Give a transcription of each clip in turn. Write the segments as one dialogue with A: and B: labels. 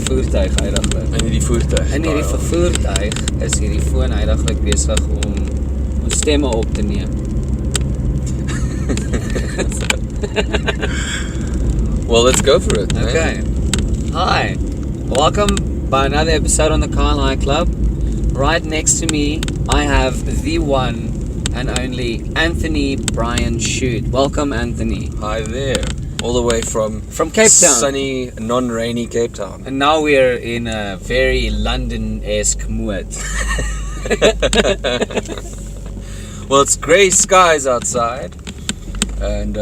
A: voertuig uitdaglik.
B: In hierdie voertuig.
A: In hierdie voertuig is hierdie foon uitdaglik besig om ons stemme op te neem.
B: Well, let's go for it.
A: Okay. Hi. Welcome by another episode on the Kyle High Club. Right next to me, I have the one and only Anthony Brian Chute. Welcome, Anthony.
B: Hi there. All the way from
A: Cape Town.
B: Sunny, non-rainy Cape Town.
A: And now we're in a very London-esque mood.
B: Well, it's grey skies outside. And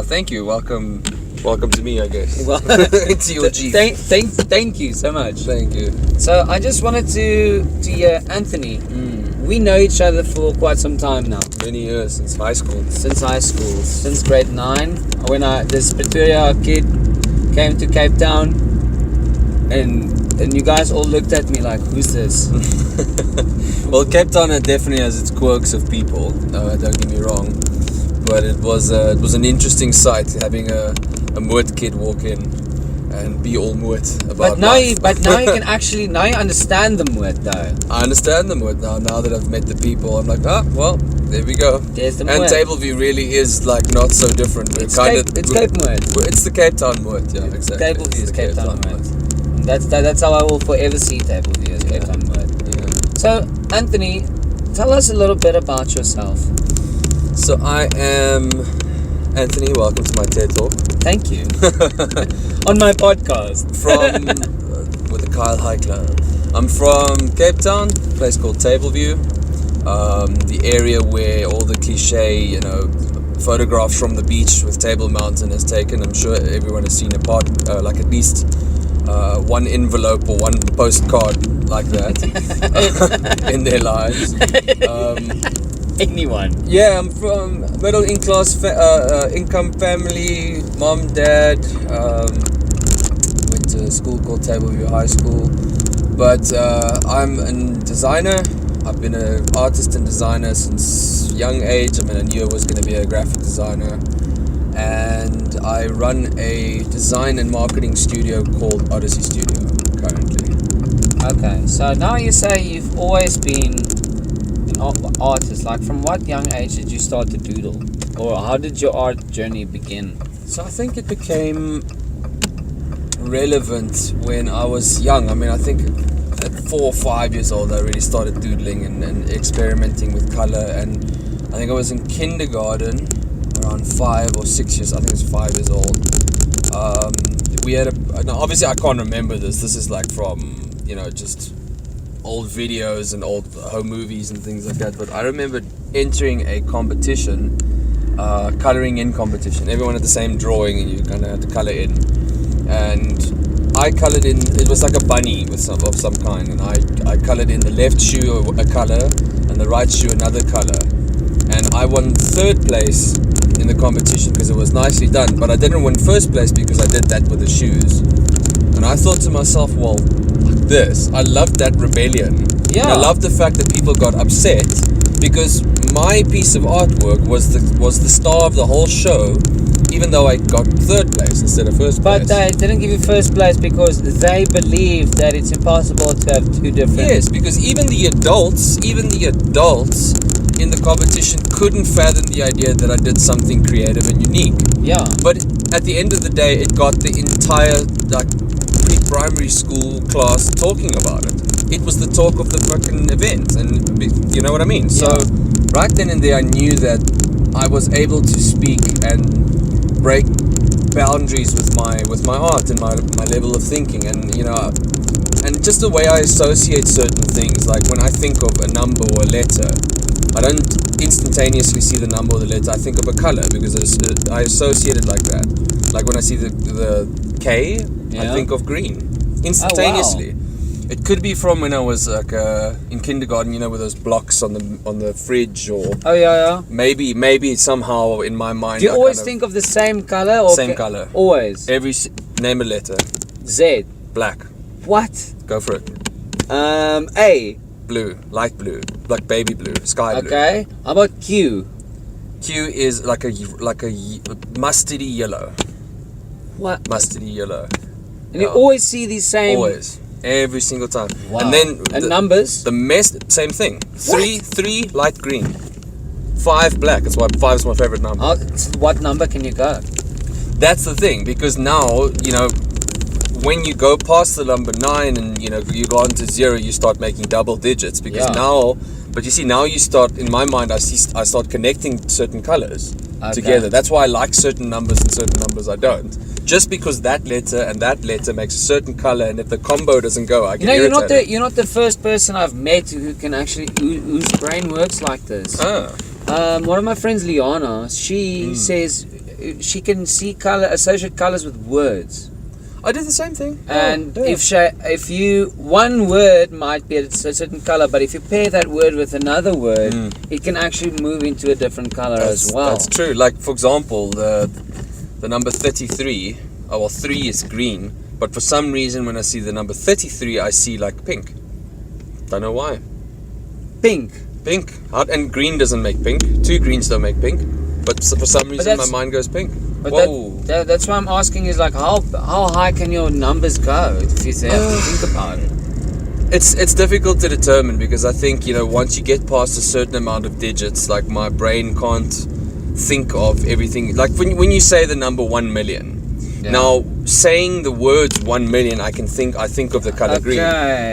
B: thank you. Welcome to me, I guess.
A: Well,
B: it's your Jeep.
A: Thank you so much.
B: Thank you.
A: So I just wanted to hear, Anthony, we know each other for quite some time now.
B: Many years, since high school.
A: Since grade 9, when this Pretoria kid came to Cape Town, and you guys all looked at me like, who's this?
B: Well, Cape Town definitely has its quirks of people, don't get me wrong, but it was an interesting sight having a moot kid walk in and be all moot about life.
A: But now you can actually, now you understand the moot though.
B: I understand the moot now that I've met the people. I'm like, well, there we go.
A: There's the
B: and
A: moot.
B: Tableview really is like not so different.
A: It's Cape moot.
B: It's the Cape Town moot, yeah, exactly.
A: Tableview is Cape Town moot. That's how I will forever see Tableview as Cape Town moot.
B: Yeah.
A: So, Anthony, tell us a little bit about yourself.
B: So I am Anthony. Welcome to my TED Talk.
A: Thank you. On my podcast.
B: With the Kyle High Club. I'm from Cape Town, a place called Tableview. The area where all the cliche, photographs from the beach with Table Mountain is taken. I'm sure everyone has seen a part, like at least one envelope or one postcard like that in their lives.
A: Anyone?
B: Yeah, I'm from middle income family. Mom, dad. Went to a school called Tableview High School. But I'm a designer. I've been an artist and designer since young age. I knew I was going to be a graphic designer. And I run a design and marketing studio called Odessey Studio currently.
A: Okay, so now you say you've always been an artist. Like, from what young age did you start to doodle? Or how did your art journey begin?
B: So I think it became relevant when I was young. I think at 4 or 5 years old I really started doodling and experimenting with colour, and I think I was in kindergarten around 5 or 6 years. I think it was 5 years old. We had now obviously I can't remember this is like from just old videos and old home movies and things like that, but I remember entering a competition, colouring in competition. Everyone had the same drawing and you kind of had to colour in, and I coloured in, it was like a bunny of some kind, and I coloured in the left shoe a colour and the right shoe another colour, and I won 3rd place in the competition because it was nicely done, but I didn't win 1st place because I did that with the shoes. And I thought to myself, well, I loved that rebellion.
A: Yeah.
B: I loved the fact that people got upset because my piece of artwork was the star of the whole show, even though I got 3rd place instead of 1st place.
A: But they didn't give you 1st place because they believed that it's impossible to have 2 different...
B: Yes, because even the adults in the competition couldn't fathom the idea that I did something creative and unique.
A: Yeah.
B: But at the end of the day, it got the entire pre-primary school class talking about it. It was the talk of the fucking event, and you know what I mean?
A: Yeah.
B: So right then and there I knew that I was able to speak and break boundaries with my art and my level of thinking, and and just the way I associate certain things. Like when I think of a number or a letter, I don't instantaneously see the number or the letter. I think of a color because I associate it like that. Like when I see the K, I think of green instantaneously.
A: Oh, wow.
B: It could be from when I was like in kindergarten, with those blocks on the fridge, or maybe somehow in my mind.
A: Do you always think of the same color? Or
B: same color.
A: Always.
B: Name a letter.
A: Z.
B: Black.
A: What?
B: Go for it.
A: A.
B: Blue, light blue, like baby blue, sky blue.
A: Okay. How about Q?
B: Q is like a mustardy yellow.
A: What?
B: Mustardy yellow.
A: And you always see these same...
B: Always. Every single time.
A: Wow.
B: And then...
A: And numbers?
B: The mess, same thing. Three light green. 5 black. That's why 5 is my favorite number.
A: What number can you go?
B: That's the thing, because now, you know, when you go past the number 9 and, you know, you go on to 0, you start making double digits. Because now... But you see, now you start, in my mind, I start connecting certain colors together. That's why I like certain numbers and certain numbers I don't. Just because that letter and that letter makes a certain color, and if the combo doesn't go, I get irritated.
A: You're not the first person I've met who can actually, whose brain works like this. One of my friends, Liana, she says she can see associate colors with words.
B: I did the same thing.
A: And if you, one word might be a certain color, but if you pair that word with another word, it can actually move into a different color as well.
B: That's true. Like, for example, the number 33, well, 3 is green, but for some reason when I see the number 33, I see like pink. Don't know why.
A: Pink.
B: And green doesn't make pink. 2 greens don't make pink. But for some reason my mind goes pink.
A: But that's why I'm asking is like how high can your numbers go if you have to think about it?
B: It's difficult to determine, because I think, you know, once you get past a certain amount of digits, like my brain can't think of everything. Like when you say the number 1 million, now saying the words 1 million, I think of the color green.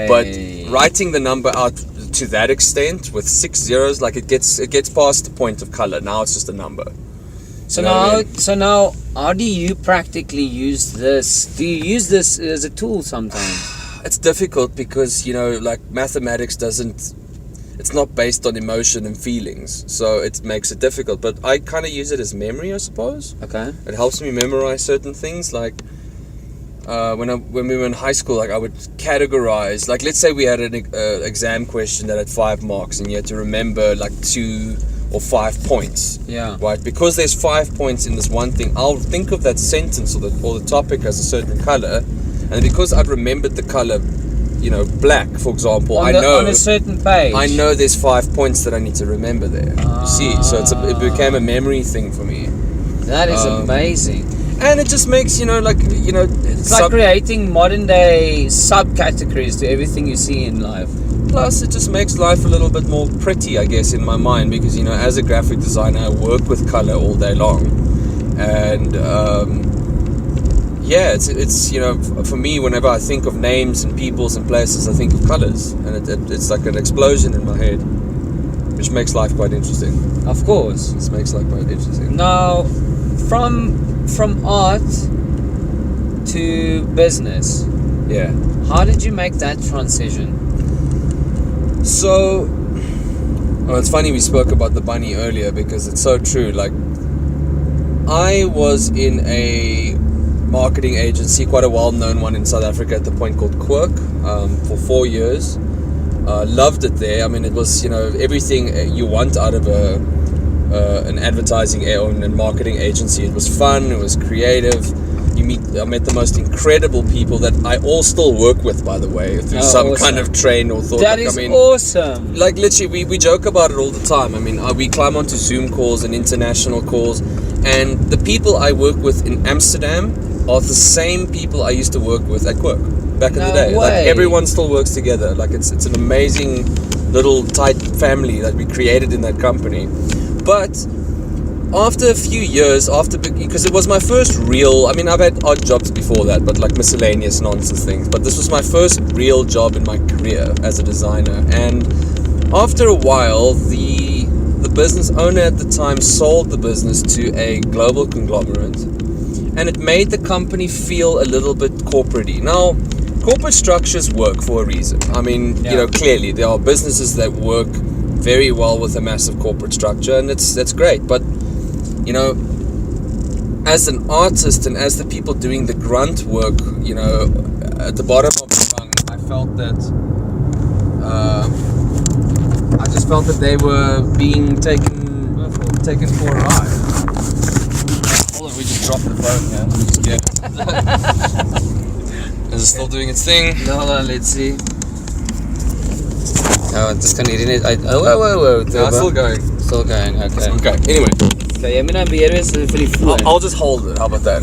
B: But writing the number out to that extent with 6 zeros, like it gets past the point of color. Now it's just a number.
A: So now, how do you practically use this? Do you use this as a tool sometimes?
B: It's difficult because, you know, like mathematics it's not based on emotion and feelings, so it makes it difficult. But I kind of use it as memory, I suppose.
A: Okay.
B: It helps me memorize certain things, like when we were in high school, like I would categorize, like let's say we had an exam question that had 5 marks and you had to remember like 2 or 5 points.
A: Yeah.
B: Right? Because there's 5 points in this one thing, I'll think of that sentence or the topic as a certain color, and because I've remembered the color, you know, black, for example, on
A: a certain page.
B: I know there's 5 points that I need to remember there. You see, so it became a memory thing for me.
A: That is amazing.
B: And it just makes, you know, like, you know,
A: it's like creating modern day subcategories to everything you see in life.
B: Plus, it just makes life a little bit more pretty, I guess, in my mind, because, you know, as a graphic designer, I work with color all day long, and it's you know, for me, whenever I think of names and peoples and places, I think of colors, and it's like an explosion in my head, which makes life quite interesting.
A: Of course,
B: it makes life quite interesting.
A: Now, from art to business, how did you make that transition?
B: So, well, it's funny we spoke about the bunny earlier, because it's so true. Like, I was in a marketing agency, quite a well-known one in South Africa, at the point called Quirk, for 4 years. Loved it there. I mean, it was, you know, everything you want out of an advertising and marketing agency. It was fun. It was creative. I met the most incredible people that I all still work with, by the way, through some kind of train or thought.
A: That is awesome.
B: Like, literally, we joke about it all the time. I mean, we climb onto Zoom calls and international calls, and the people I work with in Amsterdam are the same people I used to work with at Quirk back in the day. Like, everyone still works together. Like, it's an amazing little tight family that we created in that company. But after a few years, because it was my first real, I mean, I've had odd jobs before that, but like miscellaneous nonsense things, but this was my first real job in my career as a designer. And after a while, the business owner at the time sold the business to a global conglomerate, and it made the company feel a little bit corporate-y. Now, corporate structures work for a reason. I mean, you know, clearly there are businesses that work very well with a massive corporate structure, and that's great. But, you know, as an artist and as the people doing the grunt work, you know, at the bottom of the rung, I felt that they were being taken for a ride. Hold on, we just dropped the phone here. Let me just get it. Is it still doing its thing?
A: No, hold on, let's see. Oh, just gonna eat it. Whoa.
B: No, it's still going.
A: Still going, okay.
B: Okay, anyway.
A: Okay, jy moet nou beheer wees vir die foon.
B: I'll just hold it. How about that?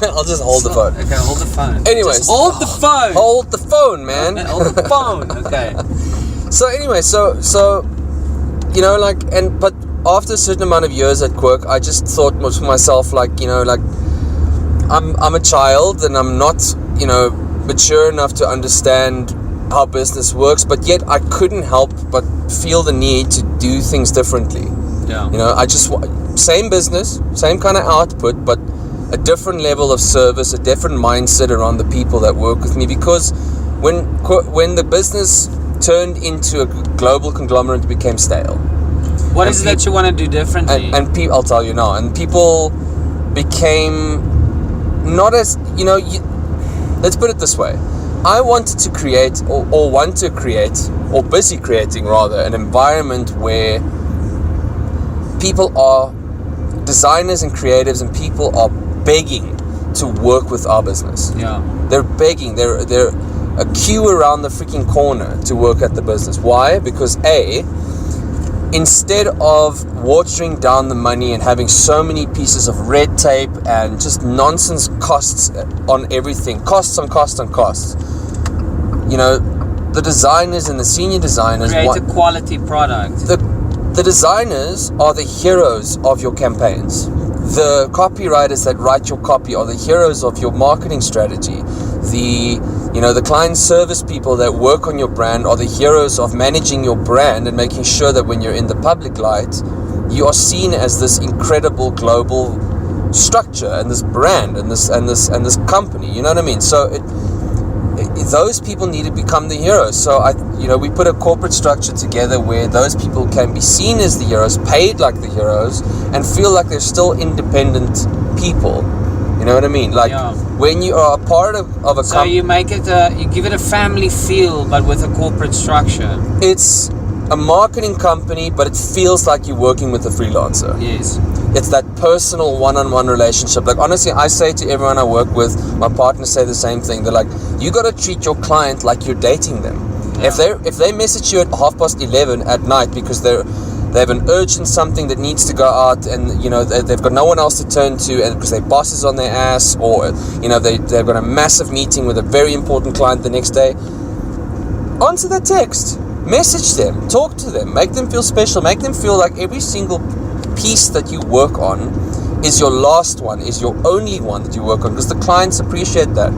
B: I'll just hold the phone.
A: Okay, hold the phone.
B: Anyways,
A: just hold the phone.
B: Hold the phone, man.
A: Hold the phone. Okay.
B: So anyway, so you know, like, but after a certain amount of years at Quirk, I just thought to myself, like, you know, like, I'm a child and I'm not, you know, mature enough to understand how business works, but yet I couldn't help but feel the need to do things differently.
A: Yeah.
B: You know, I just same business, same kind of output, but a different level of service, a different mindset around the people that work with me. Because when the business turned into a global conglomerate, it became stale.
A: What is it that you want to do differently?
B: And people, I'll tell you now. And people became not as, you know. Let's put it this way. I wanted to create, or want to create, or busy creating rather, an environment where people are, designers and creatives and people are begging to work with our business.
A: Yeah.
B: They're begging. They're a queue around the freaking corner to work at the business. Why? Because instead of watering down the money and having so many pieces of red tape and just nonsense costs on everything, costs on costs on costs, you know, the designers and the senior designers
A: create a quality product.
B: The designers are the heroes of your campaigns. The copywriters that write your copy are the heroes of your marketing strategy. The client service people that work on your brand are the heroes of managing your brand and making sure that when you're in the public light, you are seen as this incredible global structure and this brand and this company. You know what I mean? So those people need to become the heroes. So we put a corporate structure together where those people can be seen as the heroes, paid like the heroes, and feel like they're still independent people. You know what I mean? Like, when you are a part of a company.
A: So you make it you give it a family feel, but with a corporate structure.
B: It's a marketing company, but it feels like you're working with a freelancer.
A: Yes.
B: It's that personal one-on-one relationship. Like, honestly, I say to everyone I work with, my partners say the same thing. They're like, you got to treat your client like you're dating them. Yeah. If they message you at 11:30 at night because they have an urgent something that needs to go out, and you know they've got no one else to turn to, and because their boss is on their ass, or you know they've got a massive meeting with a very important client the next day, answer that text, message them, talk to them, make them feel special, make them feel like every single piece that you work on is your last one, is your only one that you work on, because the clients appreciate that.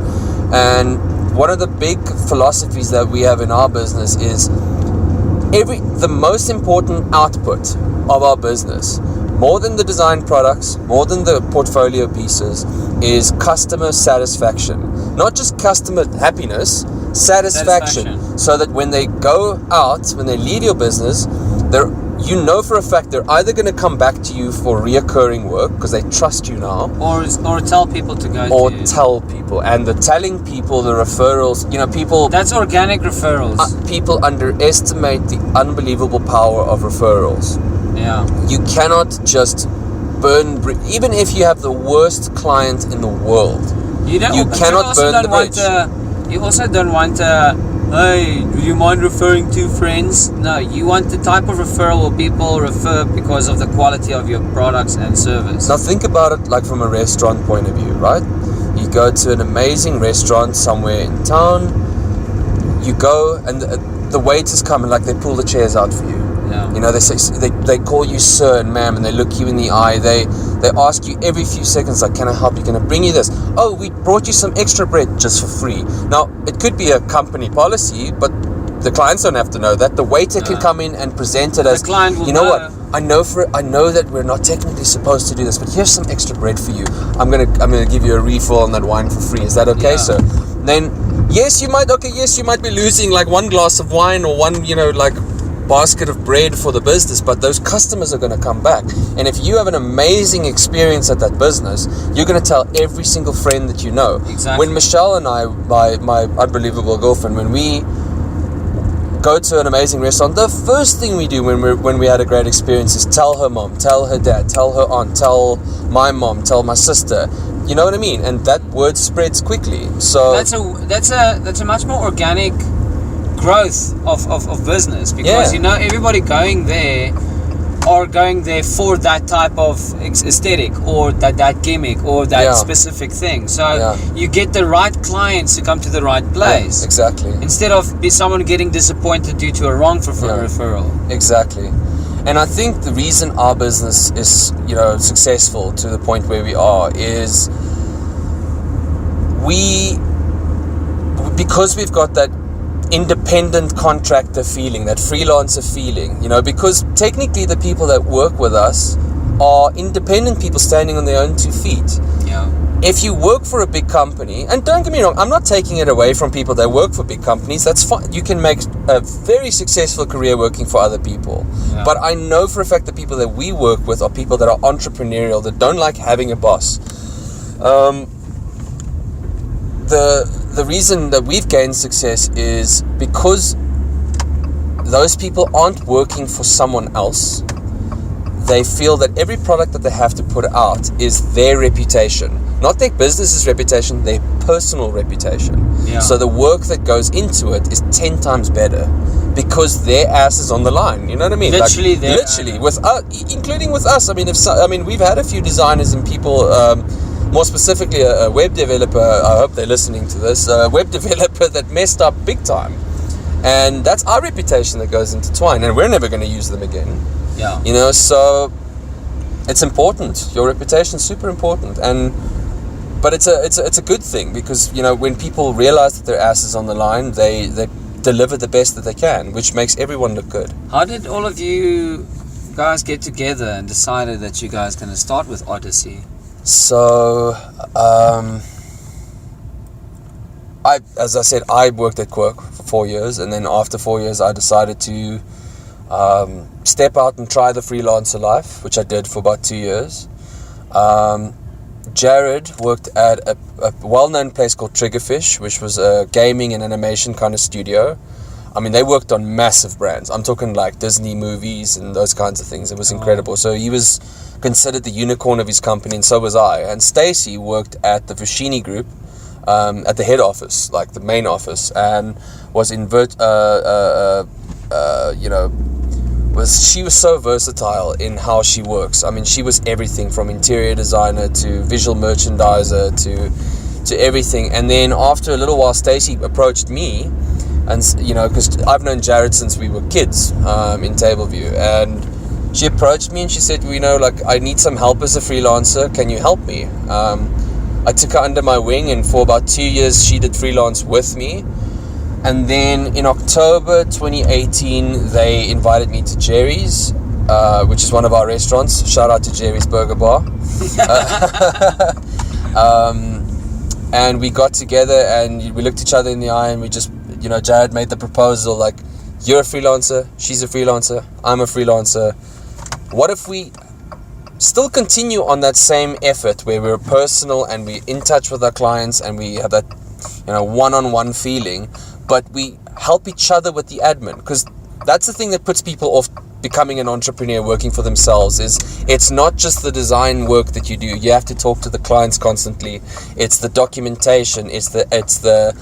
B: And one of the big philosophies that we have in our business is the most important output of our business, more than the design products, more than the portfolio pieces, is customer satisfaction. Not just customer happiness, satisfaction. So that when they go out, when they leave your business, you know for a fact they're either going to come back to you for reoccurring work because they trust you now,
A: or tell people to go
B: or
A: to you.
B: Tell people. And the telling people, the referrals, you know, people,
A: that's organic referrals.
B: People underestimate the unbelievable power of referrals.
A: Yeah. You
B: cannot just even if you have the worst client in the world, you cannot burn the bridge.
A: You also don't want hey, do you mind referring two friends? No, you want the type of referral where people refer because of the quality of your products and service.
B: Now think about it like from a restaurant point of view, right? You go to an amazing restaurant somewhere in town, you go and the waiters come and like they pull the chairs out for you.
A: Yeah.
B: You know, they call you sir and ma'am, and they look you in the eye. They ask you every few seconds, like, can I help you? Can I bring you this? Oh, we brought you some extra bread just for free. Now, it could be a company policy, but the clients don't have to know that. The waiter can come in and present it as,
A: the client will
B: you know what? I know that we're not technically supposed to do this, but here's some extra bread for you. I'm gonna give you a refill on that wine for free. Is that okay, sir? Then yes, you might be losing like one glass of wine or one, you know, like basket of bread for the business, but those customers are going to come back. And if you have an amazing experience at that business, you're going to tell every single friend that you know.
A: Exactly.
B: When Michelle and I, my unbelievable girlfriend, when we go to an amazing restaurant, the first thing we do when we had a great experience is tell her mom, tell her dad, tell her aunt, tell my mom, tell my sister. You know what I mean? And that word spreads quickly. So
A: that's a much more organic growth of business, because you know everybody going there are going there for that type of aesthetic or that gimmick or that specific thing. So you get the right clients to come to the right place.
B: Yeah, exactly.
A: Instead of someone getting disappointed due to a wrong referral.
B: Exactly. And I think the reason our business is, successful to the point where we are is because we've got that independent contractor feeling, that freelancer feeling, because technically the people that work with us are independent people standing on their own 2 feet.
A: Yeah.
B: If you work for a big company, and don't get me wrong, I'm not taking it away from people that work for big companies, that's fine. You can make a very successful career working for other people. Yeah. But I know for a fact the people that we work with are people that are entrepreneurial, that don't like having a boss. The reason that we've gained success is because those people aren't working for someone else. They feel that every product that they have to put out is their reputation. Not their business's reputation, their personal reputation. Yeah. So the work that goes into it is 10 times better because their ass is on the line. You know what I mean?
A: Literally,
B: with us, including with us. We've had a few designers and people. More specifically, a web developer, I hope they're listening to this, a web developer that messed up big time. And that's our reputation that goes intertwined, and we're never going to use them again.
A: Yeah.
B: So it's important. Your reputation is super important. But it's a good thing because, when people realize that their ass is on the line, they deliver the best that they can, which makes everyone look good.
A: How did all of you guys get together and decided that you guys are going to start with Odessey?
B: So, as I said, I worked at Quirk for 4 years, and then after 4 years, I decided to step out and try the freelancer life, which I did for about 2 years. Jared worked at a well-known place called Triggerfish, which was a gaming and animation kind of studio. They worked on massive brands. I'm talking like Disney movies and those kinds of things. It was incredible. So he was considered the unicorn of his company, and so was I. And Stacey worked at the Vashini Group, at the head office, like the main office, and was she was so versatile in how she works. She was everything from interior designer to visual merchandiser to everything. And then after a little while, Stacey approached me, and because I've known Jared since we were kids in Tableview, and she approached me and she said, I need some help as a freelancer. Can you help me? I took her under my wing, and for about 2 years she did freelance with me. And then in October 2018, they invited me to Jerry's, which is one of our restaurants. Shout out to Jerry's Burger Bar. And we got together and we looked each other in the eye, and we just, Jared made the proposal, like, you're a freelancer, she's a freelancer, I'm a freelancer. What if we still continue on that same effort where we're personal and we're in touch with our clients and we have that, one-on-one feeling, but we help each other with the admin? Because that's the thing that puts people off becoming an entrepreneur, working for themselves, is it's not just the design work that you do. You have to talk to the clients constantly. It's the documentation, it's the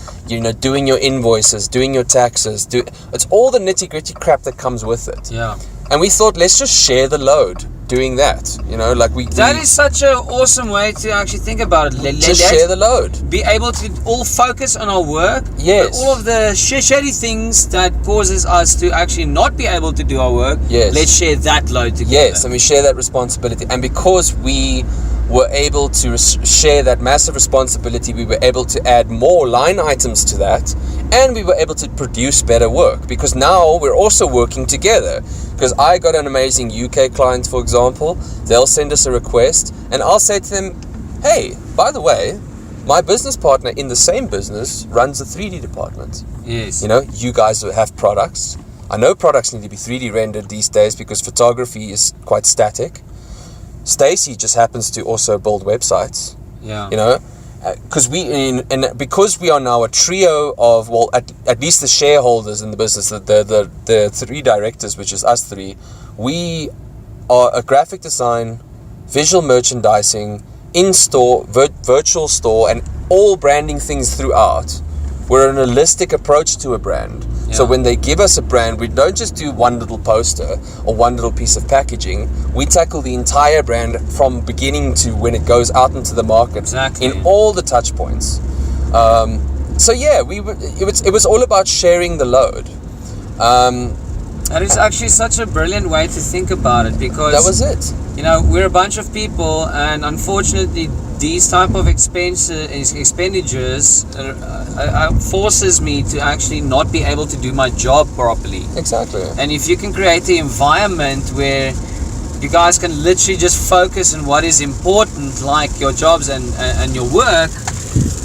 B: doing your invoices, doing your taxes, it's all the nitty-gritty crap that comes with it.
A: Yeah.
B: And we thought, let's just share the load doing that. That
A: is such an awesome way to actually think about it.
B: Let's share the load.
A: Be able to all focus on our work.
B: Yes.
A: But all of the shitty things that causes us to actually not be able to do our work.
B: Yes.
A: Let's share that load together.
B: Yes, and we share that responsibility. And because we were able to share that massive responsibility, we were able to add more line items to that, and we were able to produce better work, because now we're also working together. Because I got an amazing UK client, for example. They'll send us a request, and I'll say to them, hey, by the way, my business partner in the same business runs a 3D department.
A: Yes.
B: You guys have products. I know products need to be 3D rendered these days because photography is quite static. Stacey just happens to also build websites.
A: Yeah.
B: Because we are now a trio of, well, at least the shareholders in the business, the three directors, which is us three, we are a graphic design, visual merchandising, in-store, virtual store, and all branding things throughout. we're an holistic approach to a brand. So when they give us a brand, we don't just do one little poster or one little piece of packaging. We tackle the entire brand from beginning to when it goes out into the market in all the touch points. So yeah, it was all about sharing the load.
A: And it's actually such a brilliant way to think about it, because
B: that was it.
A: You know, we're a bunch of people, and unfortunately these type of expenditures forces me to actually not be able to do my job properly.
B: Exactly.
A: And if you can create the environment where you guys can literally just focus on what is important, like your jobs and your work,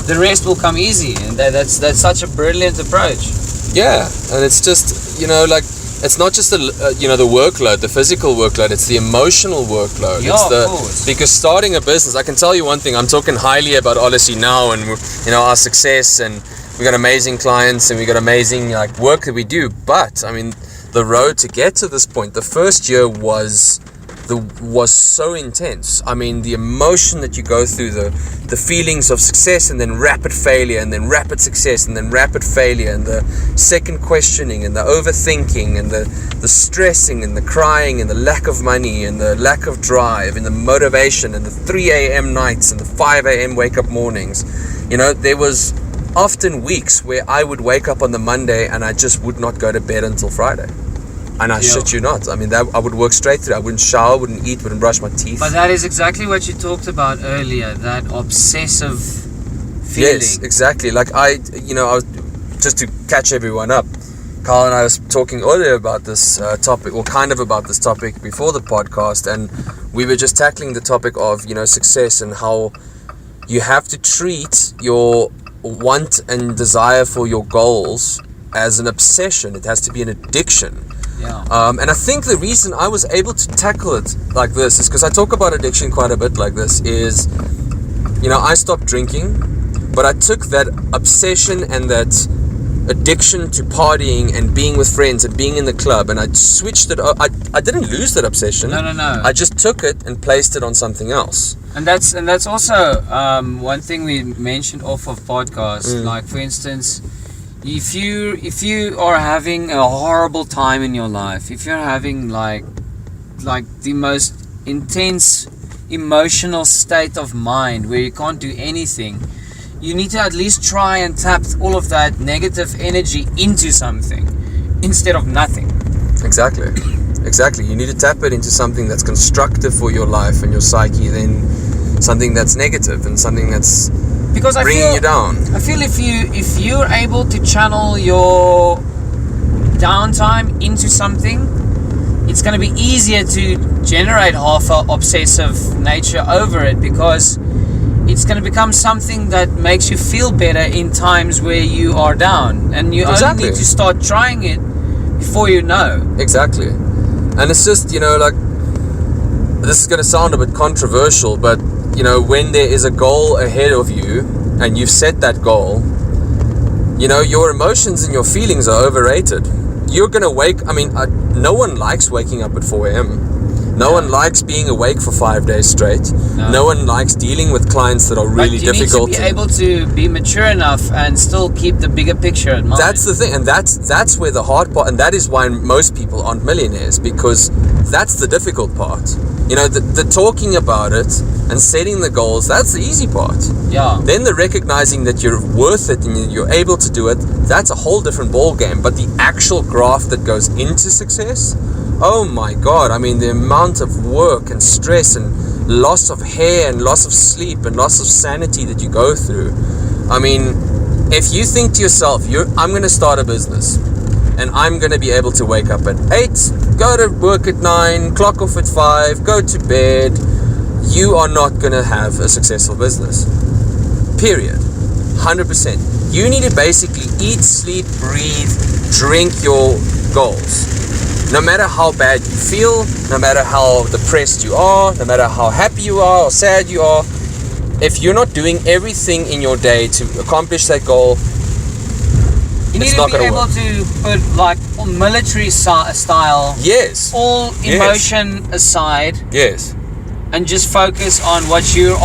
A: the rest will come easy. And that's such a brilliant approach.
B: Yeah, and it's just, you know, like, it's not just the workload, the physical workload, it's the emotional workload.
A: Yeah,
B: it's
A: of course.
B: Because starting a business, I can tell you one thing, I'm talking highly about Odessey now, and you know, our success, and we got amazing clients, and we got amazing like work that we do. But I mean, the road to get to this point, the first year was so intense. I mean, the emotion that you go through, the feelings of success, and then rapid failure, and then rapid success, and then rapid failure, and the second questioning, and the overthinking, and the stressing, and the crying, and the lack of money, and the lack of drive, and the motivation, and the 3 a.m. nights, and the 5 a.m. wake up mornings. You know, there was often weeks where I would wake up on the Monday and I just would not go to bed until Friday. And I shit you not. I mean, I would work straight through. I wouldn't shower, wouldn't eat, wouldn't brush my teeth.
A: But that is exactly what you talked about earlier, that obsessive feeling.
B: Yes, exactly. Like I was, just to catch everyone up, Carl and I was talking earlier about this topic, or kind of about this topic before the podcast, and we were just tackling the topic of, you know, success and how you have to treat your want and desire for your goals as an obsession. It has to be an addiction.
A: Yeah.
B: And I think the reason I was able to tackle it like this is because I talk about addiction quite a bit like this is, you know, I stopped drinking, but I took that obsession and that addiction to partying and being with friends and being in the club, and I switched it. I didn't lose that obsession.
A: No.
B: I just took it and placed it on something else.
A: And that's also one thing we mentioned off of podcast. Like, for instance, if you are having a horrible time in your life, if you're having like the most intense emotional state of mind where you can't do anything, you need to at least try and tap all of that negative energy into something instead of nothing.
B: Exactly. You need to tap it into something that's constructive for your life and your psyche, than something that's negative and something that's bringing you down.
A: I feel if you're able to channel your downtime into something, it's going to be easier to generate half a obsessive nature over it, because it's going to become something that makes you feel better in times where you are down, and you only need to start trying it before you know.
B: Exactly. And it's just, you know, like, this is going to sound a bit controversial, but you know, when there is a goal ahead of you and you've set that goal, you know, your emotions and your feelings are overrated. You're going to no one likes waking up at 4 a.m. No one likes being awake for 5 days straight. No one likes dealing with clients that are really difficult.
A: But you need to be able to be mature enough and still keep the bigger picture in mind.
B: That's the thing, and that's where the hard part, and that is why most people aren't millionaires, because that's the difficult part. You know, the talking about it and setting the goals, that's the easy part.
A: Yeah.
B: Then the recognizing that you're worth it and you're able to do it, that's a whole different ball game. But the actual graft that goes into success, oh my God, I mean, the amount of work and stress and loss of hair and loss of sleep and loss of sanity that you go through. I mean, if you think to yourself, I'm going to start a business and I'm going to be able to wake up at 8, go to work at 9, clock off at 5, go to bed, you are not going to have a successful business. Period. 100%. You need to basically eat, sleep, breathe, drink your goals. No matter how bad you feel, no matter how depressed you are, no matter how happy you are or sad you are, if you're not doing everything in your day to accomplish that goal,
A: you need to be able to put, like, military style,
B: yes,
A: all emotion aside,
B: yes,
A: and just focus on what you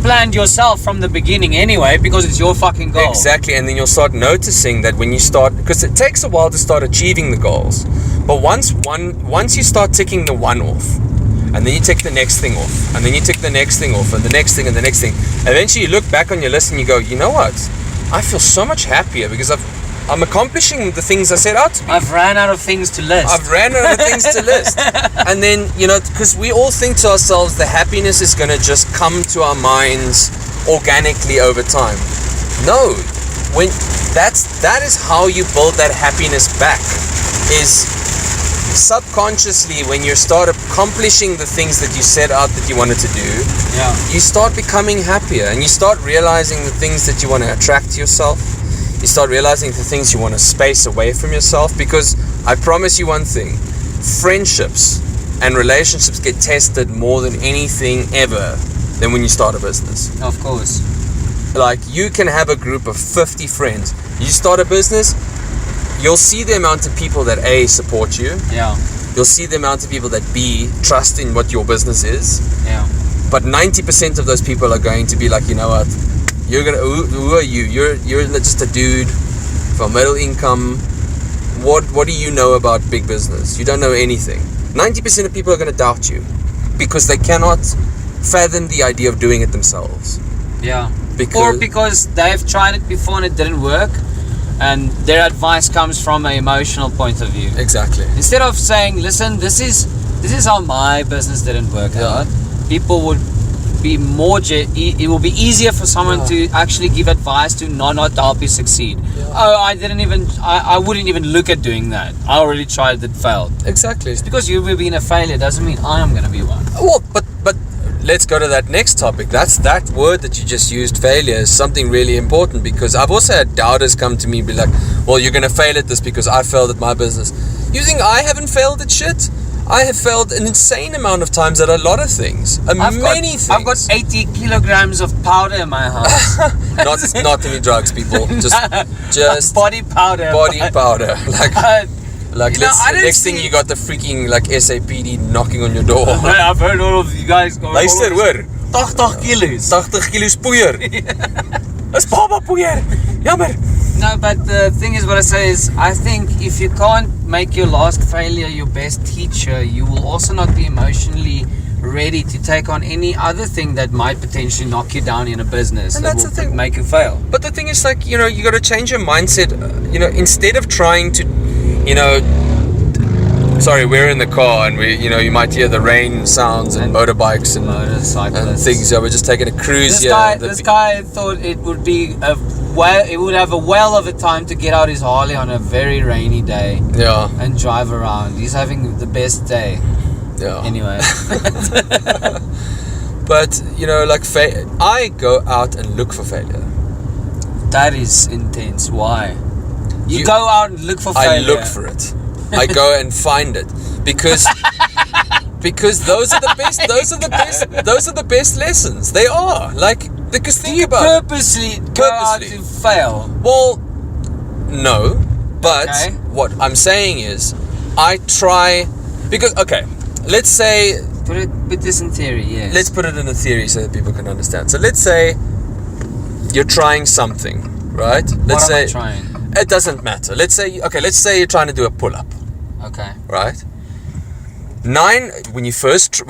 A: planned yourself from the beginning anyway, because it's your fucking goal.
B: Exactly, and then you'll start noticing that when you start, because it takes a while to start achieving the goals, but once you start ticking the one off, and then you tick the next thing off, and then you tick the next thing off, and the next thing, and the next thing, eventually you look back on your list and you go, you know what? I feel so much happier because I'm accomplishing the things I set out to be.
A: I've ran out of things to list.
B: And then, because we all think to ourselves the happiness is going to just come to our minds organically over time. No, that is how you build that happiness back, is subconsciously when you start accomplishing the things that you set out that you wanted to do.
A: Yeah.
B: You start becoming happier, and you start realizing the things that you want to attract to yourself. You start realizing the things you want to space away from yourself, because I promise you one thing, friendships and relationships get tested more than anything ever than when you start a business.
A: Of course.
B: Like, you can have a group of 50 friends. You start a business, you'll see the amount of people that A, support you.
A: Yeah.
B: You'll see the amount of people that B, trust in what your business is.
A: Yeah.
B: But 90% of those people are going to be like, you know what, who are you? You're just a dude from middle income. What do you know about big business? You don't know anything. 90% of people are going to doubt you because they cannot fathom the idea of doing it themselves.
A: Yeah. Because they've tried it before and it didn't work, and their advice comes from an emotional point of view.
B: Exactly.
A: Instead of saying, listen, this is how my business didn't work out, people would be more it will be easier for someone to actually give advice to not help you succeed. I wouldn't even look at doing that. I already tried it, failed.
B: Exactly.
A: Just because you've been a failure doesn't mean I am going to be one.
B: Well, but let's go to that next topic. That word that you just used, failure, is something really important, because I've also had doubters come to me and be like, well, you're going to fail at this because I failed at my business. You think I haven't failed at shit? I have failed an insane amount of times at a lot of things. Many things.
A: I've got 80 kilograms of powder in my house.
B: not any drugs, people. Just
A: body powder.
B: Next thing you got the freaking SAPD knocking on your door.
A: I've heard all of you guys go.
B: Luister, hoor.
A: 80 kilos.
B: 80 kilos poeier. Dis baba poeier. Jammer.
A: No, but the thing is, what I say is, I think if you can't make your last failure your best teacher, you will also not be emotionally ready to take on any other thing that might potentially knock you down in a business, and that will make you fail.
B: But the thing is, you got to change your mindset. Instead of trying to, sorry, we're in the car and you might hear the rain sounds and motorbikes and motorcycles and things. We're just taking a cruise here.
A: This guy thought it would be it would have a whale of a time to get out his Harley on a very rainy day.
B: Yeah.
A: And drive around. He's having the best day.
B: Yeah.
A: Anyway.
B: But I go out and look for failure.
A: That is intense. Why? You go out and look for failure.
B: I look for it. I go and find it because those are the best. Those are the best lessons. They are because think about it.
A: Purposely go out to fail.
B: Well, no, but what I'm saying is, I try because let's say
A: put this in theory. Yes.
B: Let's put it in a theory so that people can understand. So let's say you're trying something, right? Let's say
A: am I trying?
B: It doesn't matter. Let's say you're trying to do a pull-up.
A: Okay.
B: Right? 9 when you first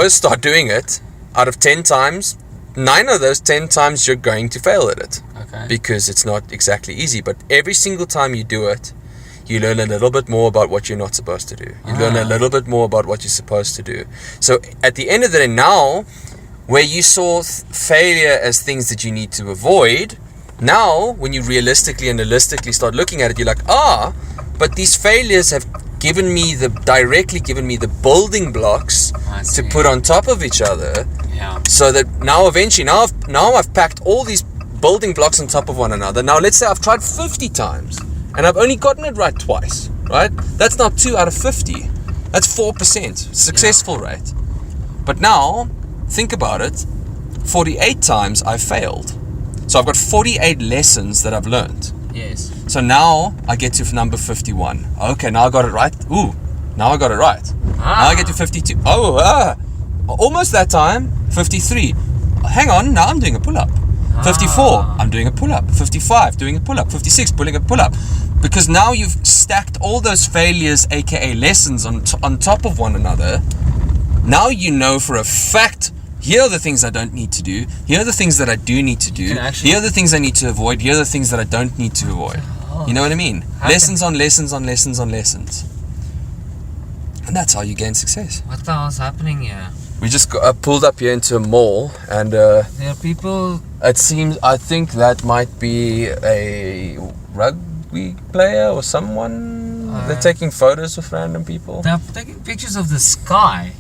B: start doing it, out of 10 times, 9 of those 10 times you're going to fail at it.
A: Okay.
B: Because it's not exactly easy, but every single time you do it, you learn a little bit more about what you're not supposed to do. You learn a little bit more about what you're supposed to do. So at the end of the day, now, where you saw failure as things that you need to avoid, now when you realistically and holistically start looking at it, you're like, but these failures have directly given me the building blocks to put on top of each other.
A: Yeah.
B: So that now eventually, now I've packed all these building blocks on top of one another. Now let's say I've tried 50 times and I've only gotten it right twice, right? That's now 2 out of 50. That's 4% successful rate. But now, think about it, 48 times I've failed. So I've got 48 lessons that I've learned.
A: Yes.
B: So now I get to number 51. Okay, now I got it right. Now I got it right. Now I get to 52. Almost that time. 53. hang on, now I'm doing a pull-up. 54, I'm doing a pull-up. 55, doing a pull-up. 56, pulling a pull-up. Because now you've stacked all those failures, aka lessons, on top of one another. Now you know for a fact, here are the things I don't need to do. Here are the things that I do need to do. Here are the things I need to avoid. Here are the things that I don't need to avoid. You know what I mean? Lessons on lessons on lessons on lessons. And that's how you gain success.
A: What the hell's happening here?
B: We just pulled up here into a mall, and
A: there are people.
B: I think that might be a rugby player or someone. They're taking photos with random people.
A: They're taking pictures of the sky.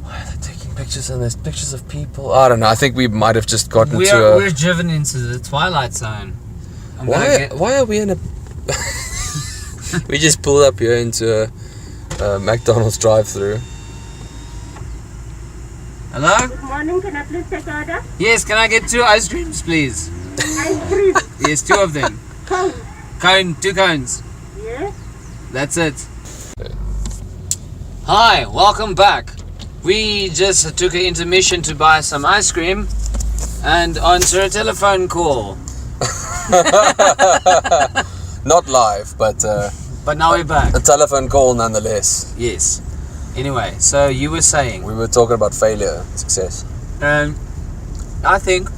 B: Why are they taking pictures, and there's pictures of people? I don't know. I think we might have just gotten
A: We're driven into the twilight zone.
B: Why are we in a... We just pulled up here into a McDonald's drive-through.
A: Hello?
C: Good morning, can I please take order?
A: Yes, can I get 2 ice creams, please?
C: Ice cream.
A: Yes, 2 of them.
C: Cone.
A: 2 cones.
C: Yes.
A: That's it. Hi, welcome back. We just took an intermission to buy some ice cream and answer a telephone call.
B: Not live, but
A: now we're back.
B: a telephone call nonetheless.
A: Yes. Anyway, so you were saying.
B: We were talking about failure, success.
A: And I think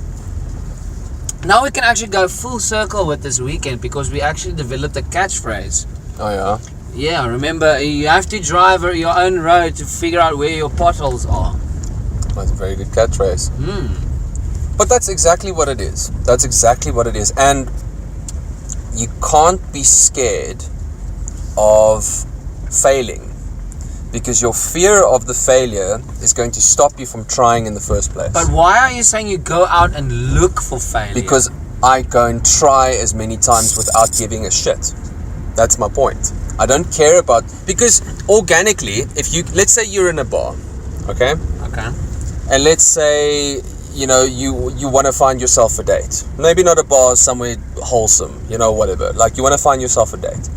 A: now we can actually go full circle with this weekend because we actually developed a catchphrase.
B: Oh yeah?
A: Yeah, remember, you have to drive your own road to figure out where your potholes are.
B: That's a very good catchphrase. But that's exactly what it is. That's exactly what it is. And you can't be scared of failing, because your fear of the failure is going to stop you from trying in the first place.
A: But why are you saying you go out and look for failure?
B: Because I go and try as many times without giving a shit. That's my point. I don't care about... Because organically, let's say you're in a bar, okay?
A: Okay.
B: And let's say, you know, you want to find yourself a date. Maybe not a bar, somewhere wholesome, you know, whatever. Like, you want to find yourself a date.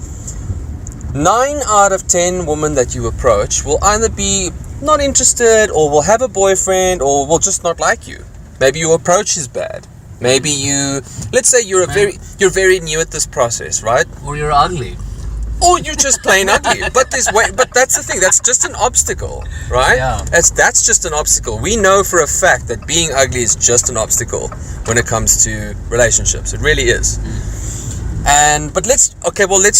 B: 9 out of 10 women that you approach will either be not interested, or will have a boyfriend, or will just not like you. Maybe your approach is bad. Maybe let's say you're very new at this process, right?
A: Or you're ugly.
B: Or you're just plain ugly. But that's the thing. That's just an obstacle, right?
A: Yeah.
B: That's just an obstacle. We know for a fact that being ugly is just an obstacle when it comes to relationships. It really is. But let's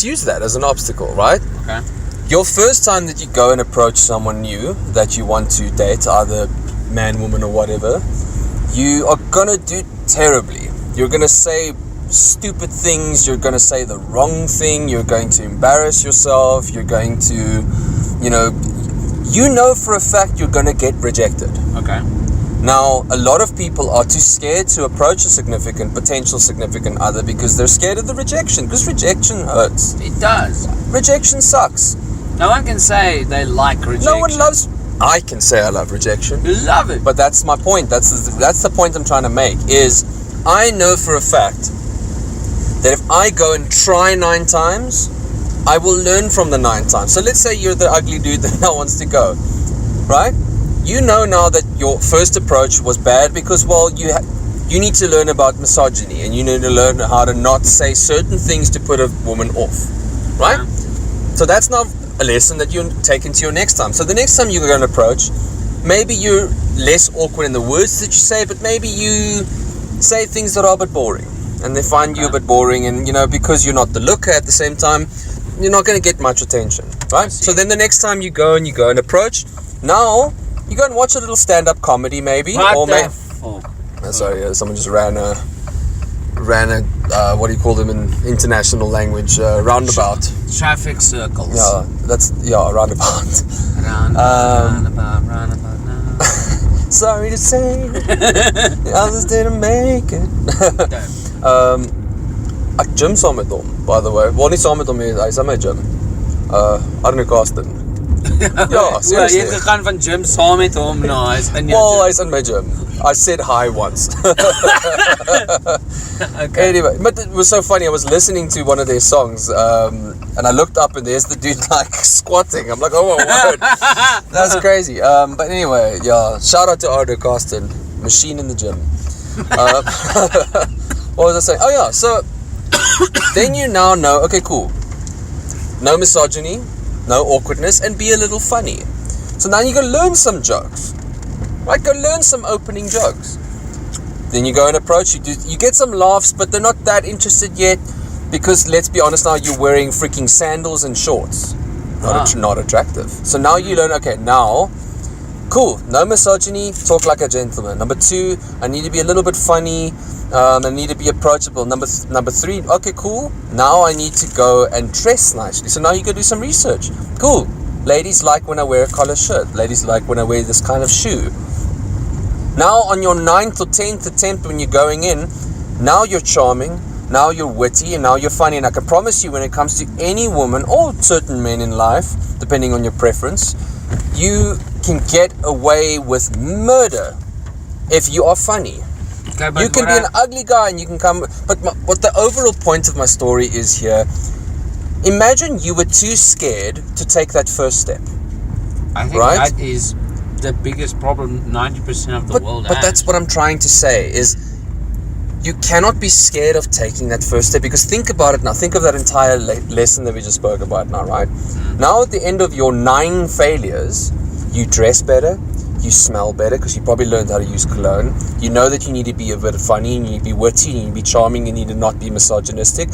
B: use that as an obstacle, right?
A: Okay.
B: Your first time that you go and approach someone new that you want to date, either man, woman, or whatever, you are gonna do terribly. You're gonna say stupid things, you're going to say the wrong thing, you're going to embarrass yourself, you're going to, you know for a fact you're going to get rejected.
A: Okay.
B: Now, a lot of people are too scared to approach a potential significant other because they're scared of the rejection, because rejection hurts.
A: It does.
B: Rejection sucks.
A: No one can say they like rejection.
B: No one loves... I can say I love rejection.
A: You love it.
B: But that's my point. That's the point I'm trying to make, is I know for a fact that if I go and try 9 times, I will learn from the 9 times. So let's say you're the ugly dude that now wants to go, right? You know now that your first approach was bad because, well, you need to learn about misogyny, and you need to learn how to not say certain things to put a woman off, right? Yeah. So that's now a lesson that you take into your next time. So the next time you're going to approach, maybe you're less awkward in the words that you say, but maybe you say things that are a bit boring. And they find you a bit boring, and because you're not the looker at the same time, you're not going to get much attention, right? So then the next time you go and approach, now you go and watch a little stand-up comedy, maybe, sorry, someone just ran a what do you call them in international language? Roundabout.
A: Traffic circles.
B: Yeah, roundabout.
A: Roundabout now.
B: Sorry to say, the others didn't make it. Ek gym saam met hom, by the way. Wel nie saam met hom nie, hy's aan my gym. Arne Karsten. Ja,
A: Well, jy
B: seriously.
A: het gegaan van gym saam met hom na hy's in jou
B: Well,
A: gym.
B: he's in my gym. I said hi once.
A: Okay.
B: Anyway, but it was so funny. I was listening to one of their songs, and I looked up, and there's the dude like squatting. I'm like, oh my word, that's crazy. But anyway, yeah. Shout out to Ardo Carsten, machine in the gym. What was I saying? Oh yeah. So then you now know. Okay, cool. No misogyny, no awkwardness, and be a little funny. So now you go learn some jokes. Right, go learn some opening jokes. Then you go and approach, you get some laughs, but they're not that interested yet because, let's be honest now, you're wearing freaking sandals and shorts. Not attractive. So now you learn, okay, now, cool, no misogyny, talk like a gentleman. Number 2, I need to be a little bit funny, I need to be approachable. Number 3, okay, cool, now I need to go and dress nicely. So now you go do some research. Cool, ladies like when I wear a collar shirt. Ladies like when I wear this kind of shoe. Now on your 9th or 10th attempt when you're going in, now you're charming, now you're witty, and now you're funny. And I can promise you when it comes to any woman or certain men in life, depending on your preference, you can get away with murder if you are funny.
A: Okay, but
B: You can be an ugly guy and you can come... But what the overall point of my story is here, imagine you were too scared to take that first step.
A: I think
B: right?
A: that is the biggest problem 90% of the world has.
B: But that's what I'm trying to say is you cannot be scared of taking that first step, because think about it now. Think of that entire lesson that we just spoke about now, right? Now at the end of your 9 failures, you dress better, you smell better because you probably learned how to use cologne. You know that you need to be a bit funny, you need to be witty, you need to be charming, you need to not be misogynistic.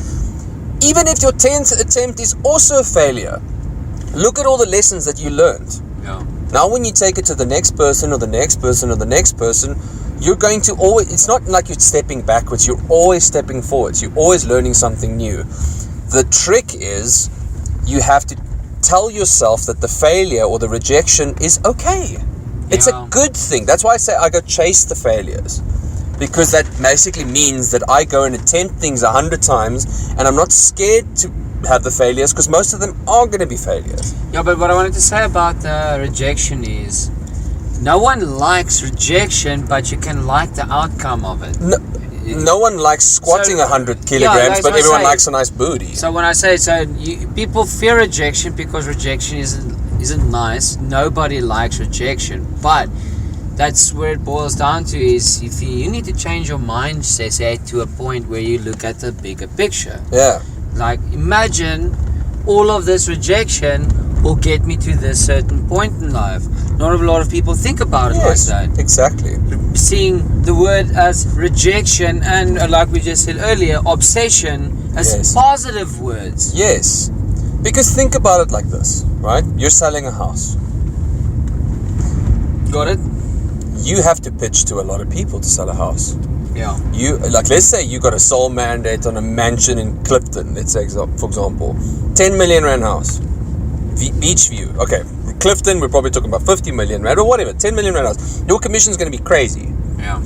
B: Even if your 10th attempt is also a failure, look at all the lessons that you learned.
A: Yeah.
B: Now when you take it to the next person or the next person or the next person, you're going to always, it's not like you're stepping backwards, you're always stepping forwards, you're always learning something new. The trick is you have to tell yourself that the failure or the rejection is okay. It's a good thing. That's why I say I go chase the failures, because that basically means that I go and attempt things 100 times and I'm not scared to have the failures, because most of them are going to be failures.
A: Yeah, but what I wanted to say about rejection is no one likes rejection, but you can like the outcome of it.
B: No one likes squatting 100 kilograms, but everyone likes a nice booty.
A: So when I say people fear rejection because rejection isn't nice. Nobody likes rejection, but that's where it boils down to is if you need to change your mindset, say, to a point where you look at the bigger picture.
B: Yeah.
A: Like, imagine all of this rejection will get me to this certain point in life. Not a lot of people think about it like that.
B: Exactly.
A: Seeing the word as rejection and, like we just said earlier, obsession as positive words.
B: Yes. Because think about it like this, right? You're selling a house.
A: Got it?
B: You have to pitch to a lot of people to sell a house.
A: Yeah.
B: Let's say you got a sole mandate on a mansion in Clifton, let's say, for example. 10 million rand house. Beach view. Okay. Clifton, we're probably talking about 50 million rand or whatever. 10 million rand house. Your commission's going to be crazy.
A: Yeah.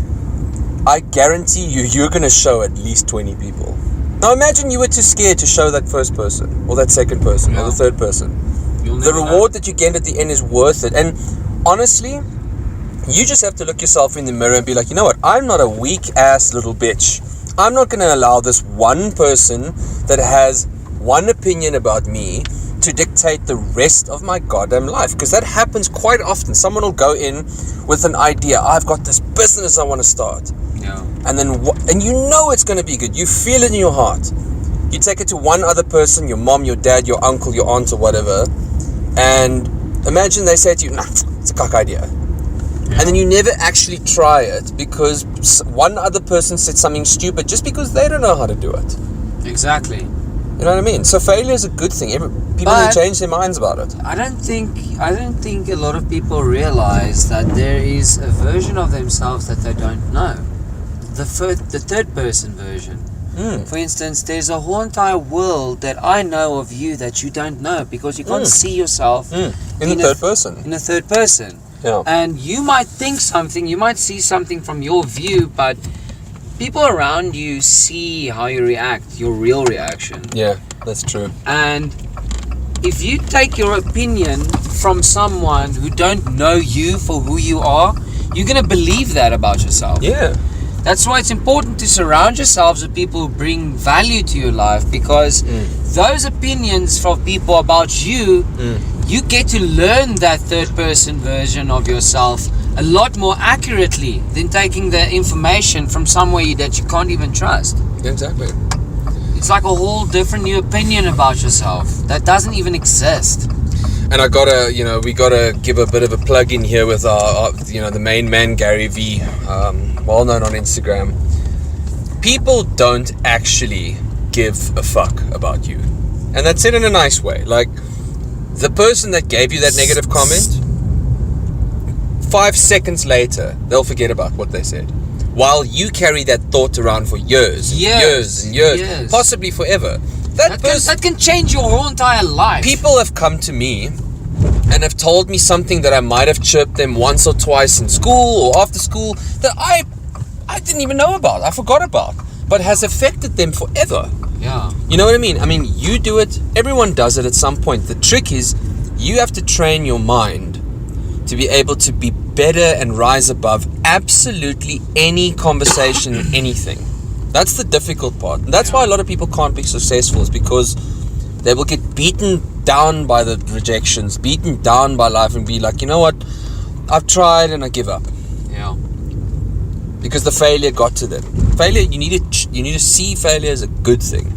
B: I guarantee you're going to show at least 20 people. Now imagine you were too scared to show that first person or that second person or the third person. The reward that you get at the end is worth it. And honestly, you just have to look yourself in the mirror and be like, you know what? I'm not a weak ass little bitch. I'm not going to allow this one person that has one opinion about me to dictate the rest of my goddamn life. Because that happens quite often. Someone will go in with an idea. I've got this business I want to start.
A: Yeah.
B: And then and you know it's going to be good. You feel it in your heart. You take it to one other person, your mom, your dad, your uncle, your aunt or whatever. And imagine they say to you, nah, it's a cock idea. And then you never actually try it because one other person said something stupid just because they don't know how to do it.
A: Exactly.
B: You know what I mean? So failure is a good thing. People will change their minds about it.
A: I don't think a lot of people realize that there is a version of themselves that they don't know. The third person version. For instance, there's a whole entire world that I know of you that you don't know because you can't see yourself
B: in the third person.
A: In the third person.
B: Yeah.
A: And you might think something, you might see something from your view, but people around you see how you react, your real reaction.
B: Yeah, that's true.
A: And if you take your opinion from someone who don't know you for who you are, you're going to believe that about yourself.
B: Yeah.
A: That's why it's important to surround yourselves with people who bring value to your life, because those opinions from people about you, you get to learn that third person version of yourself a lot more accurately than taking the information from somewhere that you can't even trust.
B: Exactly.
A: It's like a whole different new opinion about yourself that doesn't even exist.
B: And I gotta, we gotta give a bit of a plug in here with our the main man, Gary V, well known on Instagram. People don't actually give a fuck about you. And that's it in a nice way. Like, the person that gave you that negative comment, 5 seconds later, they'll forget about what they said. While you carry that thought around for years and years and years, possibly forever.
A: That can change your whole entire life.
B: People have come to me and have told me something that I might have chirped them once or twice in school or after school that I didn't even know about, I forgot about, but has affected them forever.
A: Yeah.
B: You know what I mean? I mean, you do it, everyone does it at some point. The trick is you have to train your mind to be able to be better and rise above absolutely any conversation, anything. That's the difficult part. And that's why a lot of people can't be successful, is because they will get beaten down by the rejections, beaten down by life, and be like, you know what, I've tried and I give up.
A: Yeah.
B: Because the failure got to them. Failure, you need to see failure as a good thing,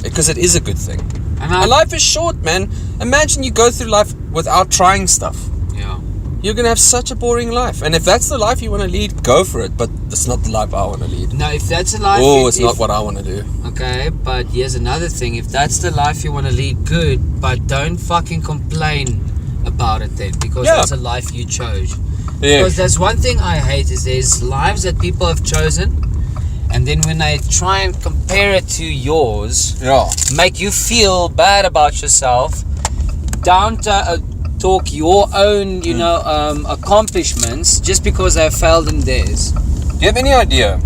B: because it is a good thing. And life is short, man. Imagine you go through life without trying stuff.
A: Yeah.
B: You're going to have such a boring life. And if that's the life you want to lead, go for it. But that's not the life I want to lead.
A: No, if that's the life...
B: it's not what I want to do.
A: Okay, but here's another thing. If that's the life you want to lead, good. But don't fucking complain about it then. Because that's a life you chose.
B: Yeah.
A: Because that's one thing I hate, is there's lives that people have chosen, and then when they try and compare it to yours, make you feel bad about yourself, down to... talk your own, accomplishments just because they failed in theirs.
B: Do you have any idea?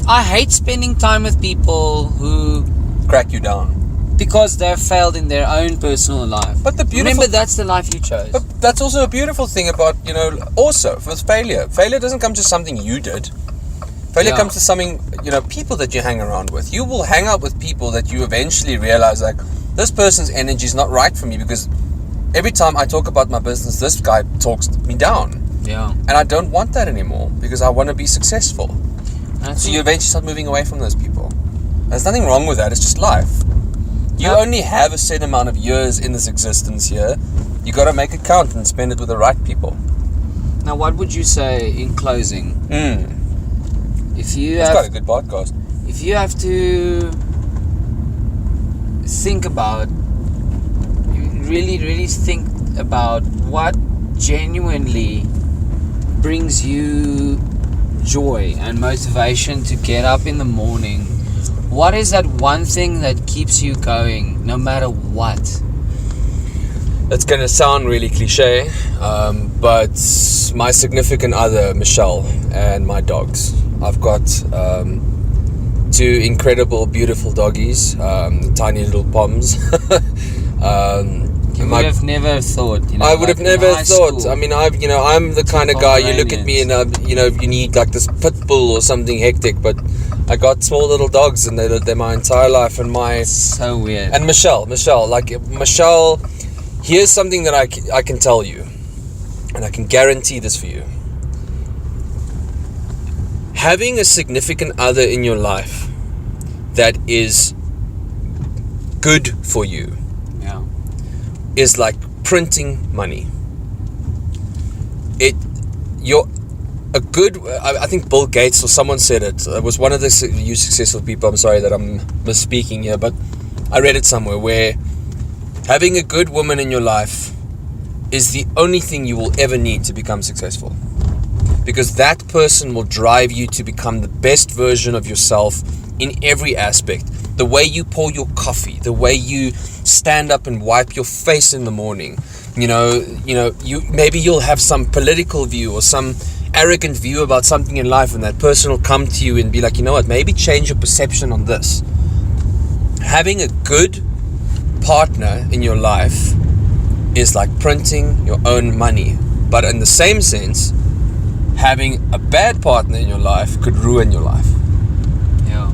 A: I hate spending time with people who
B: crack you down
A: because they've failed in their own personal life.
B: But
A: remember, that's the life you chose.
B: But that's also a beautiful thing about, also with failure. Failure doesn't come to something you did. Failure comes to something, people that you hang around with. You will hang out with people that you eventually realize, like, this person's energy is not right for me, because every time I talk about my business, this guy talks me down.
A: Yeah.
B: And I don't want that anymore, because I want to be successful. So you eventually start moving away from those people. There's nothing wrong with that. It's just life. You only have a certain amount of years in this existence here. You got to make it count and spend it with the right people.
A: Now, what would you say in closing? If you
B: It's got a good podcast.
A: If you have to think about, really think about what genuinely brings you joy and motivation to get up in the morning, what is that one thing that keeps you going no matter what?
B: It's going to sound really cliche, but my significant other, Michelle, and my dogs. I've got 2 incredible, beautiful doggies, tiny little poms.
A: You would have never thought.
B: I would have never thought.
A: School,
B: I mean, I'm the kind of guy, you look at me and you need like this pit bull or something hectic, but I got small little dogs and they're my entire life. And
A: so weird.
B: And Michelle, here's something that I can tell you, and I can guarantee this for you. Having a significant other in your life that is good for you is like printing money. I think Bill Gates or someone said it. It was one of the successful people. I'm sorry that I'm misspeaking here, but I read it somewhere where having a good woman in your life is the only thing you will ever need to become successful. Because that person will drive you to become the best version of yourself in every aspect. The way you pour your coffee, the way you stand up and wipe your face in the morning. Maybe you'll have some political view or some arrogant view about something in life, and that person will come to you and be like, you know what, maybe change your perception on this. Having a good partner in your life is like printing your own money. But in the same sense, having a bad partner in your life could ruin your life.
A: Yeah.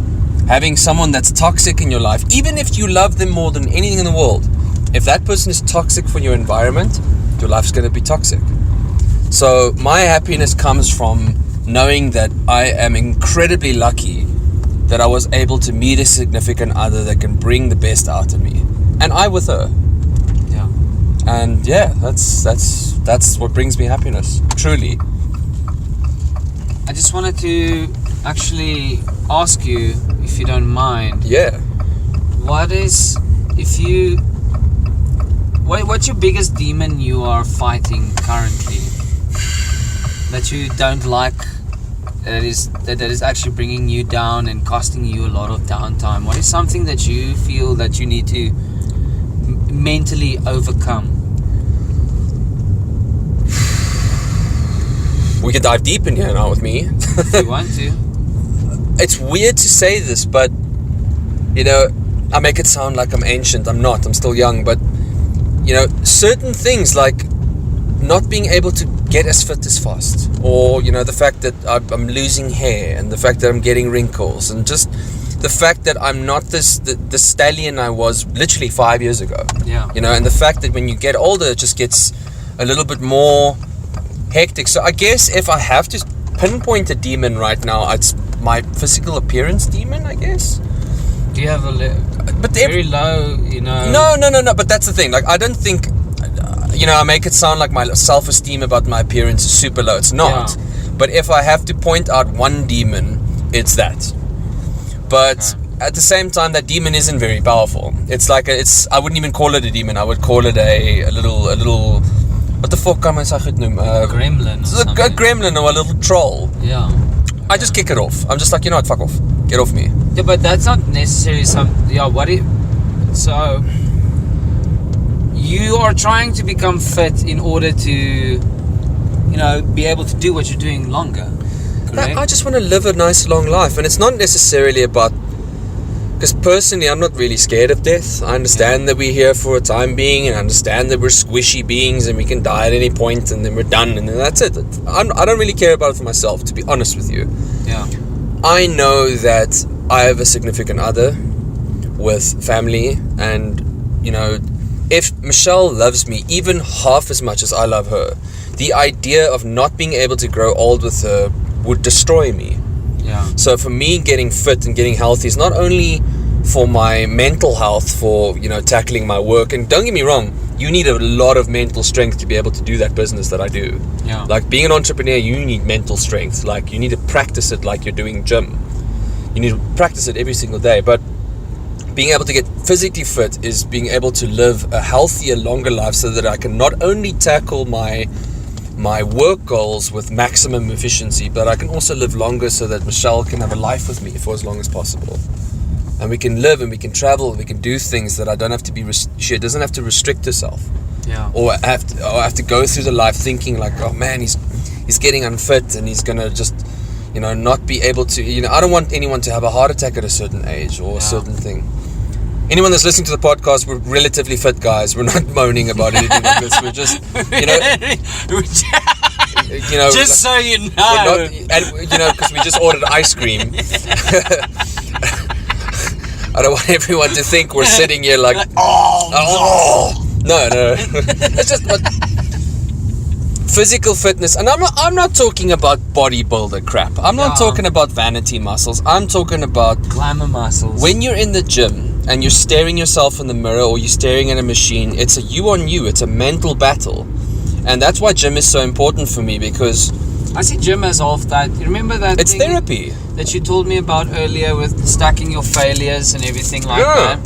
B: Having someone that's toxic in your life, even if you love them more than anything in the world, if that person is toxic for your environment, your life's going to be toxic. So my happiness comes from knowing that I am incredibly lucky that I was able to meet a significant other that can bring the best out of me, and I with her.
A: Yeah.
B: And yeah, that's what brings me happiness, truly.
A: I just wanted to actually ask you, if you don't mind,
B: Yeah.
A: what's your biggest demon you are fighting currently that you don't like, that is actually bringing you down and costing you a lot of downtime? What is something that you feel that you need to mentally overcome?
B: We can dive deep in here now with me.
A: If you want to.
B: It's weird to say this, but you know, I make it sound like I'm ancient. I'm not. I'm still young, but you know, certain things like not being able to get as fit as fast, or you know, the fact that I'm losing hair, and the fact that I'm getting wrinkles, and just the fact that I'm not the stallion I was literally 5 years ago.
A: Yeah.
B: You know, and the fact that when you get older, it just gets a little bit more hectic. So I guess if I have to pinpoint a demon right now, it's my physical appearance demon, I guess.
A: Do you have a
B: But
A: very low, you know?
B: No. But that's the thing. Like, I don't think, you know, I make it sound like my self-esteem about my appearance is super low. It's not.
A: Yeah.
B: But if I have to point out one demon, it's that. But at the same time, that demon isn't very powerful. It's like I wouldn't even call it a demon. I would call it a little. What the fuck kan mens dit noem?
A: Gremlin or something.
B: A gremlin or a little troll.
A: Yeah.
B: I just kick it off. I'm just like, you know what, fuck off. Get off me.
A: Yeah, but that's not necessarily so you are trying to become fit in order to, you know, be able to do what you're doing longer, correct?
B: I just want to live a nice long life, and it's not necessarily about, because personally I'm not really scared of death. I understand that we're here for a time being, and I understand that we're squishy beings and we can die at any point and then we're done and then that's it. I don't really care about it for myself, to be honest with you.
A: Yeah.
B: I know that I have a significant other with family, and you know, if Michelle loves me even half as much as I love her, the idea of not being able to grow old with her would destroy me.
A: Yeah.
B: So for me, getting fit and getting healthy is not only for my mental health, for, you know, tackling my work, and don't get me wrong, you need a lot of mental strength to be able to do that business that I do.
A: Yeah.
B: Like being an entrepreneur, you need mental strength. Like you need to practice it like you're doing gym. You need to practice it every single day. But being able to get physically fit is being able to live a healthier, longer life, so that I can not only tackle my work goals with maximum efficiency, but I can also live longer so that Michelle can have a life with me for as long as possible. And we can live and we can travel and we can do things that I don't have to be, she doesn't have to restrict herself.
A: Yeah.
B: Or have to go through the life thinking like, oh man, he's getting unfit and he's gonna just, you know, not be able to, you know, I don't want anyone to have a heart attack at a certain age or a certain thing. Anyone that's listening to the podcast, we're relatively fit guys. We're not moaning about anything like this. We're just, you know,
A: just so you know.
B: We're not, and you know, because we just ordered ice cream. I don't want everyone to think we're sitting here like, no. It's just what physical fitness, and I'm not talking about bodybuilder crap. I'm not talking about vanity muscles. I'm talking about
A: glamour muscles.
B: when you're in the gym and you're staring yourself in the mirror or you're staring at a machine, it's a you on you. It's a mental battle, and that's why gym is so important for me, because
A: I see gym as half that. You remember that?
B: It's therapy
A: that you told me about earlier with stacking your failures and everything like that.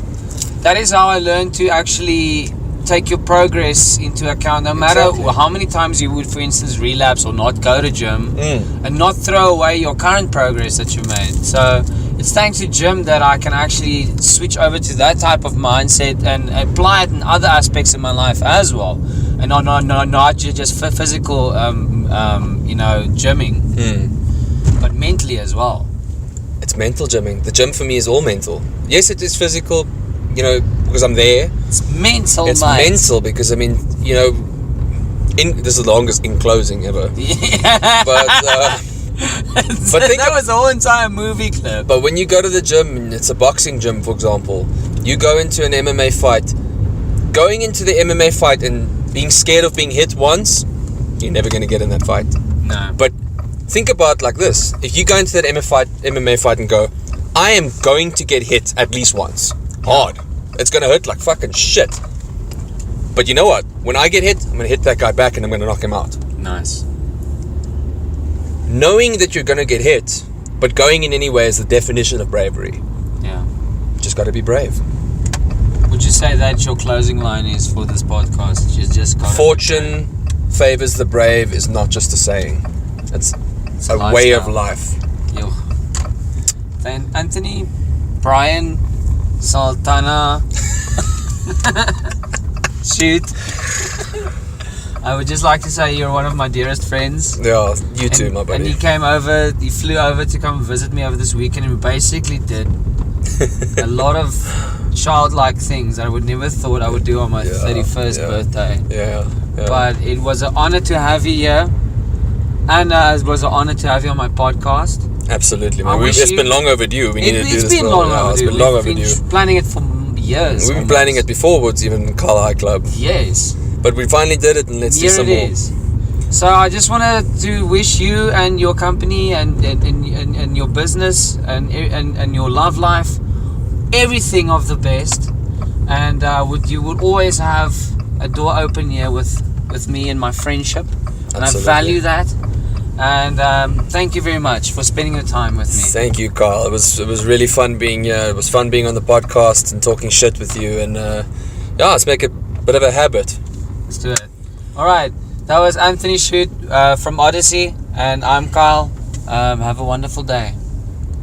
A: That is how I learned to actually take your progress into account, no matter how many times you would, for instance, relapse or not go to gym, and not throw away your current progress that you made. So it's thanks to gym that I can actually switch over to that type of mindset and apply it in other aspects of my life as well, and not just physical, you know, gymming, but mentally as well.
B: It's mental gymming. The gym for me is all mental. Yes, it is physical, you know, because I'm there.
A: It's mental,
B: It's
A: mate.
B: mental because I mean, you know, this is the longest in closing ever.
A: Yeah.
B: But think
A: that was the whole entire movie clip.
B: but when you go to the gym, and it's a boxing gym, for example, you go into an MMA fight. Going into the MMA fight and being scared of being hit once, you're never going to get in that fight.
A: No.
B: But think about it like this: if you go into that MMA fight and go, I am going to get hit at least once, hard. It's going to hurt like fucking shit. But you know what? When I get hit, I'm going to hit that guy back and I'm going to knock him out.
A: Nice.
B: Knowing that you're going to get hit, but going in anyway is the definition of bravery.
A: Yeah.
B: Just got to be brave.
A: Would you say that your closing line is for this podcast? You just got
B: Fortune favors the brave is not just a saying. It's a way of life.
A: Yo. Then Anthony, Brian, Sultana, Chute. I would just like to say you're one of my dearest friends.
B: Yeah, you too, my
A: And
B: buddy.
A: he flew over to come visit me over this weekend, and we basically did a lot of childlike things that I would never thought I would do on my 31st birthday.
B: Yeah.
A: But it was an honor to have you here, and it was an honor to have you on my podcast.
B: Absolutely,
A: I
B: man.
A: wish
B: It's
A: you-
B: been long overdue. We need to do
A: It's
B: this.
A: been long overdue.
B: It's been long
A: We've
B: overdue.
A: been planning it for years.
B: We've been planning it before it's even Carlisle Club.
A: Yes.
B: But we finally did it, and let's do
A: Here
B: some
A: it
B: more.
A: is. So I just wanted to wish you and your company and your business and your love life everything of the best, and you would always have a door open here with me and my friendship, and
B: Absolutely.
A: I value that. And thank you very much for spending the time with me.
B: Thank you, Carl. It was really fun being here. It was fun being on the podcast and talking shit with you. And let's make it a bit of a habit.
A: Let's do it. All right. That was Anthony Chute from Odessey, and I'm Kyle. Have a wonderful day.